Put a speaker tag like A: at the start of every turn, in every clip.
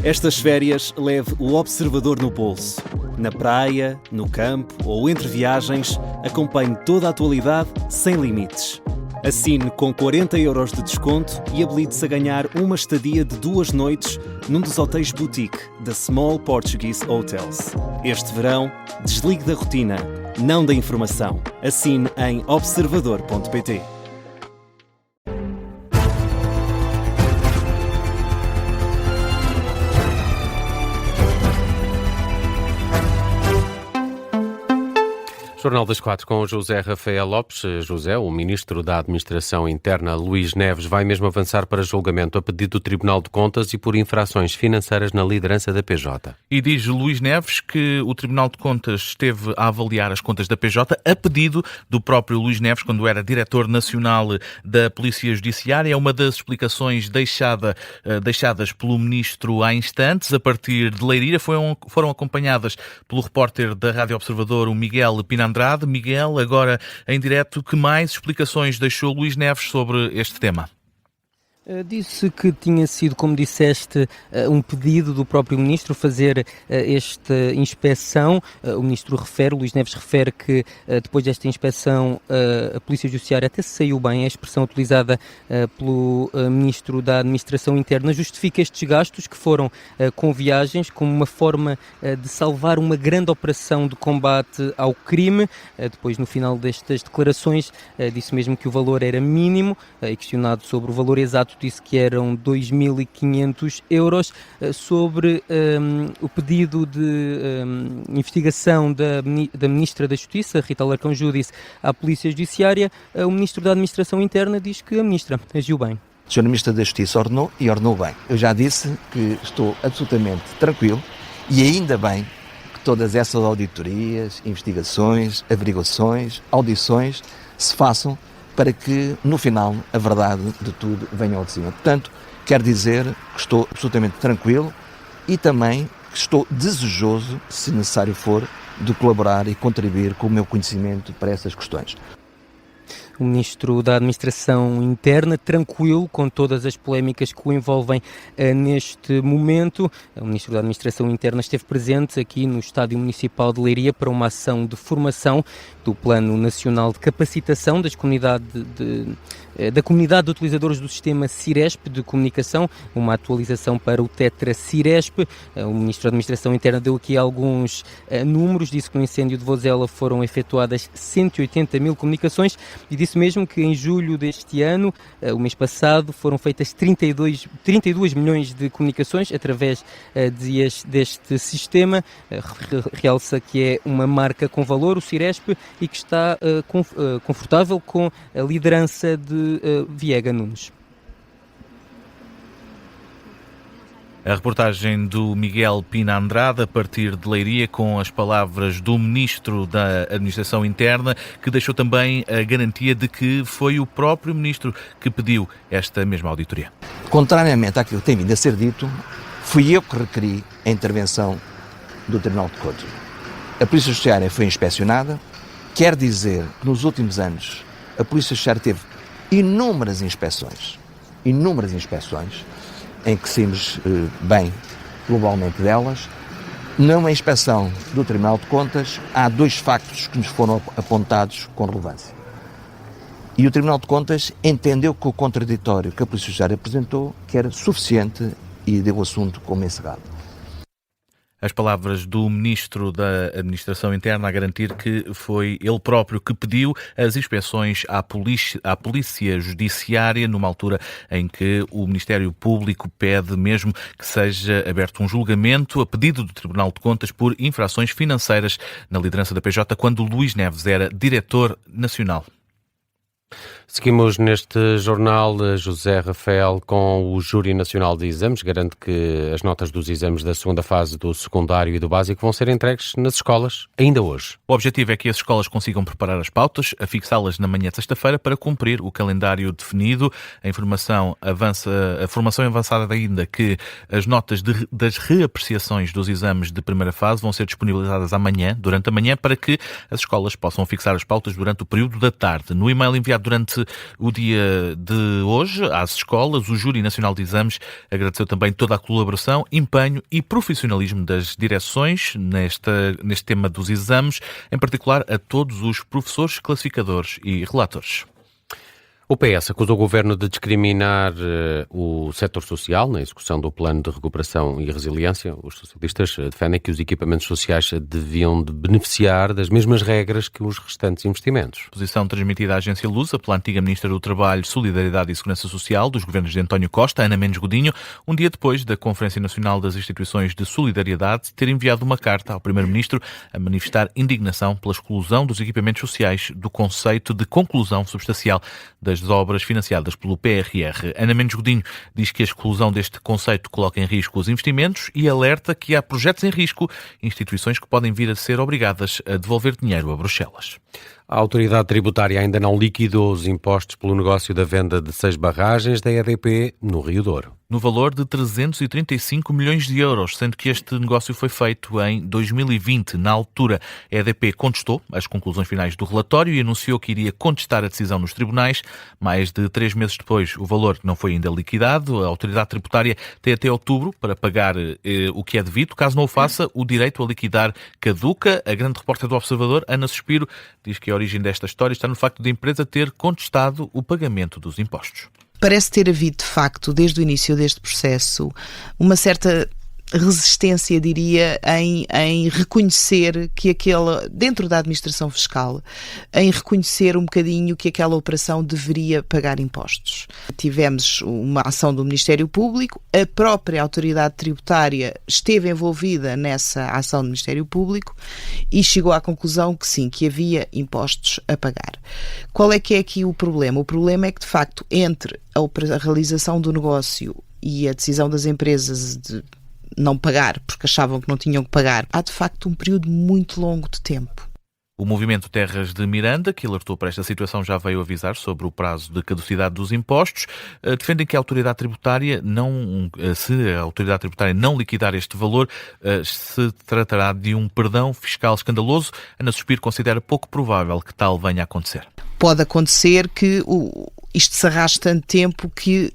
A: Estas férias leve o observador no bolso. Na praia, no campo ou entre viagens, acompanhe toda a atualidade sem limites. Assine com 40€ de desconto e habilite-se a ganhar uma estadia de 2 noites num dos hotéis boutique da Small Portuguese Hotels. Este verão, desligue da rotina, não da informação. Assine em observador.pt.
B: Jornal das 4 com José Rafael Lopes. José, o Ministro da Administração Interna, Luís Neves, vai mesmo avançar para julgamento a pedido do Tribunal de Contas e por infrações financeiras na liderança da PJ.
C: E diz Luís Neves que o Tribunal de Contas esteve a avaliar as contas da PJ a pedido do próprio Luís Neves, quando era Diretor Nacional da Polícia Judiciária. É uma das explicações deixadas pelo Ministro há instantes, a partir de Leiria. Foram acompanhadas pelo repórter da Rádio Observador, o Miguel Pina Andrade. Miguel, agora em direto, que mais explicações deixou Luís Neves sobre este tema?
D: Disse que tinha sido, como disseste, um pedido do próprio Ministro fazer esta inspeção. O Ministro Luís Neves refere que depois desta inspeção a Polícia Judiciária até se saiu bem. A expressão utilizada pelo Ministro da Administração Interna justifica estes gastos que foram com viagens como uma forma de salvar uma grande operação de combate ao crime. Depois, no final destas declarações, disse mesmo que o valor era mínimo e, questionado sobre o valor exato, disse que eram 2.500€. Sobre o pedido de investigação da Ministra da Justiça, Rita Alarcão-Júdice, disse à Polícia Judiciária, o Ministro da Administração Interna diz que a Ministra agiu bem.
E: O Sr. Ministro da Justiça ordenou e ordenou bem. Eu já disse que estou absolutamente tranquilo e ainda bem que todas essas auditorias, investigações, averiguações, audições se façam para que, no final, a verdade de tudo venha ao de cima. Portanto, quero dizer que estou absolutamente tranquilo e também que estou desejoso, se necessário for, de colaborar e contribuir com o meu conhecimento para essas questões.
D: O Ministro da Administração Interna, tranquilo com todas as polémicas que o envolvem neste momento. O Ministro da Administração Interna esteve presente aqui no Estádio Municipal de Leiria para uma ação de formação do Plano Nacional de Capacitação da comunidade de utilizadores do sistema Ciresp de comunicação, uma atualização para o Tetra Ciresp. O Ministro da Administração Interna deu aqui alguns números, disse que no incêndio de Vozela foram efetuadas 180.000 comunicações e disse mesmo que em julho deste ano, o mês passado, foram feitas 32 milhões de comunicações através deste sistema. Realça que é uma marca com valor, o Ciresp, e que está confortável com a liderança de Viega Nunes.
C: A reportagem do Miguel Pina Andrade, a partir de Leiria, com as palavras do Ministro da Administração Interna, que deixou também a garantia de que foi o próprio Ministro que pediu esta mesma auditoria.
E: Contrariamente àquilo que tem vindo a ser dito, fui eu que requeri a intervenção do Tribunal de Contas. A Polícia Judiciária foi inspecionada, quer dizer que nos últimos anos a Polícia Judiciária teve inúmeras inspeções, em que saímos bem globalmente delas. Numa inspeção do Tribunal de Contas, há 2 factos que nos foram apontados com relevância. E o Tribunal de Contas entendeu que o contraditório que a Polícia Judiciária apresentou que era suficiente e deu o assunto como encerrado.
C: As palavras do Ministro da Administração Interna a garantir que foi ele próprio que pediu as inspeções à Polícia Judiciária, numa altura em que o Ministério Público pede mesmo que seja aberto um julgamento a pedido do Tribunal de Contas por infrações financeiras na liderança da PJ, quando Luís Neves era Diretor Nacional.
B: Seguimos neste jornal, José Rafael, com o Júri Nacional de Exames. Garante que as notas dos exames da segunda fase do secundário e do básico vão ser entregues nas escolas ainda hoje.
C: O objetivo é que as escolas consigam preparar as pautas, afixá-las na manhã de sexta-feira para cumprir o calendário definido. A formação avançada ainda que as notas das reapreciações dos exames de primeira fase vão ser disponibilizadas amanhã, durante a manhã, para que as escolas possam fixar as pautas durante o período da tarde. No e-mail enviado durante durante o dia de hoje às escolas. O Júri Nacional de Exames agradeceu também toda a colaboração, empenho e profissionalismo das direções neste tema dos exames, em particular a todos os professores, classificadores e relatores.
B: O PS acusou o Governo de discriminar o setor social na execução do Plano de Recuperação e Resiliência. Os socialistas defendem que os equipamentos sociais deviam de beneficiar das mesmas regras que os restantes investimentos.
C: Posição transmitida à agência Lusa pela antiga Ministra do Trabalho, Solidariedade e Segurança Social dos governos de António Costa, Ana Mendes Godinho, um dia depois da Conferência Nacional das Instituições de Solidariedade ter enviado uma carta ao Primeiro-Ministro a manifestar indignação pela exclusão dos equipamentos sociais do conceito de conclusão substancial das obras financiadas pelo PRR. Ana Mendes Godinho diz que a exclusão deste conceito coloca em risco os investimentos e alerta que há projetos em risco, instituições que podem vir a ser obrigadas a devolver dinheiro a Bruxelas.
B: A autoridade tributária ainda não liquidou os impostos pelo negócio da venda de 6 barragens da EDP no Rio Douro.
C: No valor de 335 milhões de euros, sendo que este negócio foi feito em 2020. Na altura, a EDP contestou as conclusões finais do relatório e anunciou que iria contestar a decisão nos tribunais. Mais de 3 meses depois, o valor não foi ainda liquidado. A autoridade tributária tem até outubro para pagar o que é devido. Caso não o faça, o direito a liquidar caduca. A grande repórter do Observador, Ana Suspiro, diz que a origem desta história está no facto da empresa ter contestado o pagamento dos impostos.
F: Parece ter havido, de facto, desde o início deste processo, uma certa resistência, diria, em reconhecer que dentro da administração fiscal, em reconhecer um bocadinho que aquela operação deveria pagar impostos. Tivemos uma ação do Ministério Público, a própria autoridade tributária esteve envolvida nessa ação do Ministério Público e chegou à conclusão que sim, que havia impostos a pagar. Qual é que é aqui o problema? O problema é que, de facto, entre a realização do negócio e a decisão das empresas de não pagar, porque achavam que não tinham que pagar, há de facto um período muito longo de tempo.
C: O Movimento Terras de Miranda, que alertou para esta situação, já veio avisar sobre o prazo de caducidade dos impostos. Defendem que a autoridade tributária se a autoridade tributária não liquidar este valor, se tratará de um perdão fiscal escandaloso. Ana Suspiro considera pouco provável que tal venha a acontecer.
F: Pode acontecer que isto se arraste tanto tempo que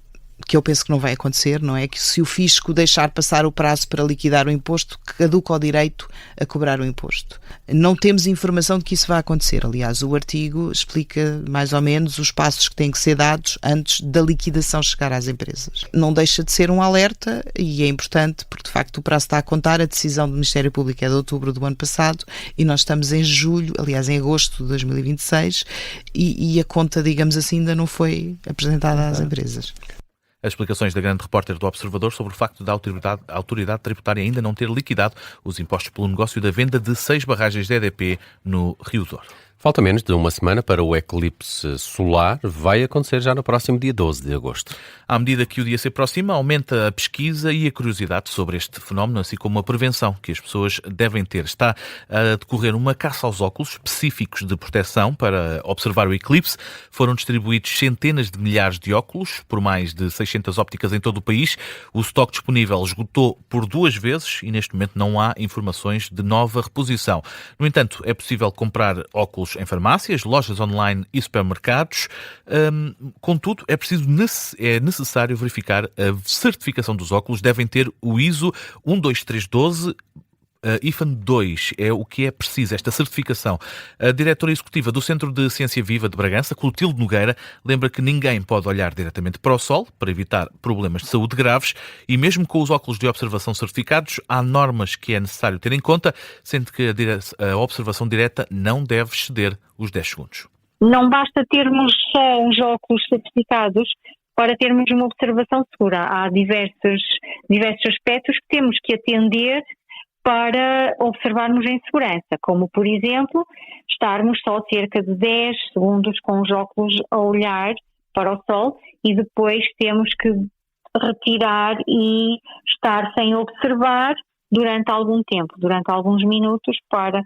F: eu penso que não vai acontecer, não é? Que se o fisco deixar passar o prazo para liquidar o imposto, caduca o direito a cobrar o imposto. Não temos informação de que isso vai acontecer. Aliás, o artigo explica mais ou menos os passos que têm que ser dados antes da liquidação chegar às empresas. Não deixa de ser um alerta e é importante porque, de facto, o prazo está a contar. A decisão do Ministério Público é de outubro do ano passado e nós estamos em julho, aliás, em agosto de 2026 e a conta, digamos assim, ainda não foi apresentada às empresas.
C: As explicações da grande repórter do Observador sobre o facto da autoridade tributária ainda não ter liquidado os impostos pelo negócio da venda de 6 barragens de EDP no Rio Douro.
B: Falta menos de uma semana para o eclipse solar. Vai acontecer já no próximo dia 12 de agosto.
C: À medida que o dia se aproxima, aumenta a pesquisa e a curiosidade sobre este fenómeno, assim como a prevenção que as pessoas devem ter. Está a decorrer uma caça aos óculos específicos de proteção para observar o eclipse. Foram distribuídos centenas de milhares de óculos por mais de 600 ópticas em todo o país. O estoque disponível esgotou por 2 vezes e neste momento não há informações de nova reposição. No entanto, é possível comprar óculos em farmácias, lojas online e supermercados. Contudo, é necessário verificar a certificação dos óculos. Devem ter o ISO 12312 IFAN 2, é o que é preciso, esta certificação. A diretora executiva do Centro de Ciência Viva de Bragança, Clotilde Nogueira, lembra que ninguém pode olhar diretamente para o sol para evitar problemas de saúde graves e mesmo com os óculos de observação certificados, há normas que é necessário ter em conta, sendo que a observação direta não deve exceder os 10 segundos.
G: Não basta termos só uns óculos certificados para termos uma observação segura. Há diversos aspectos que temos que atender para observarmos em segurança, como, por exemplo, estarmos só cerca de 10 segundos com os óculos a olhar para o sol e depois temos que retirar e estar sem observar durante algum tempo, durante alguns minutos, para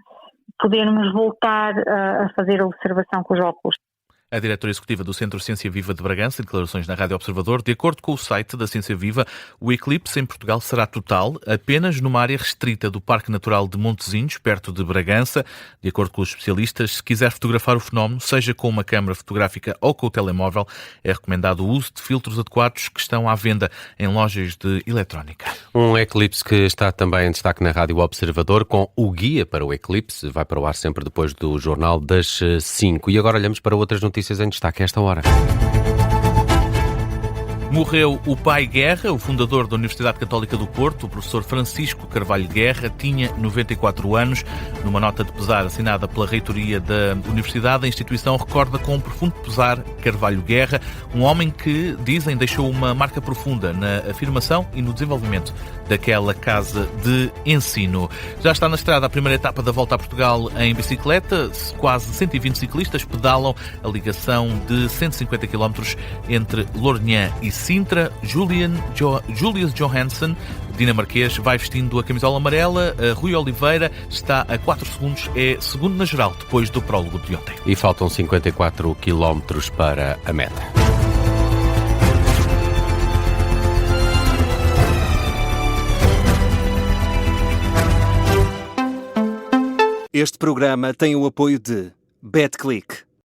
G: podermos voltar a fazer a observação com os óculos.
C: A diretora executiva do Centro Ciência Viva de Bragança, em declarações na Rádio Observador, de acordo com o site da Ciência Viva, o eclipse em Portugal será total apenas numa área restrita do Parque Natural de Montesinhos, perto de Bragança. De acordo com os especialistas, se quiser fotografar o fenómeno, seja com uma câmara fotográfica ou com o telemóvel, é recomendado o uso de filtros adequados que estão à venda em lojas de eletrónica.
B: Um eclipse que está também em destaque na Rádio Observador, com o guia para o eclipse. Vai para o ar sempre depois do Jornal das 5. E agora olhamos para outras notícias em destaque a esta hora.
C: Morreu o pai Guerra, o fundador da Universidade Católica do Porto, o professor Francisco Carvalho Guerra, tinha 94 anos. Numa nota de pesar assinada pela reitoria da Universidade, a instituição recorda com um profundo pesar Carvalho Guerra, um homem que, dizem, deixou uma marca profunda na afirmação e no desenvolvimento daquela casa de ensino. Já está na estrada a primeira etapa da Volta a Portugal em bicicleta. Quase 120 ciclistas pedalam a ligação de 150 km entre Lourinhã e Sintra. Julius Johansson, dinamarquês, vai vestindo a camisola amarela. Rui Oliveira está a 4 segundos, é segundo na geral, depois do prólogo de ontem.
B: E faltam 54 km para a meta.
A: Este programa tem o apoio de BetClick.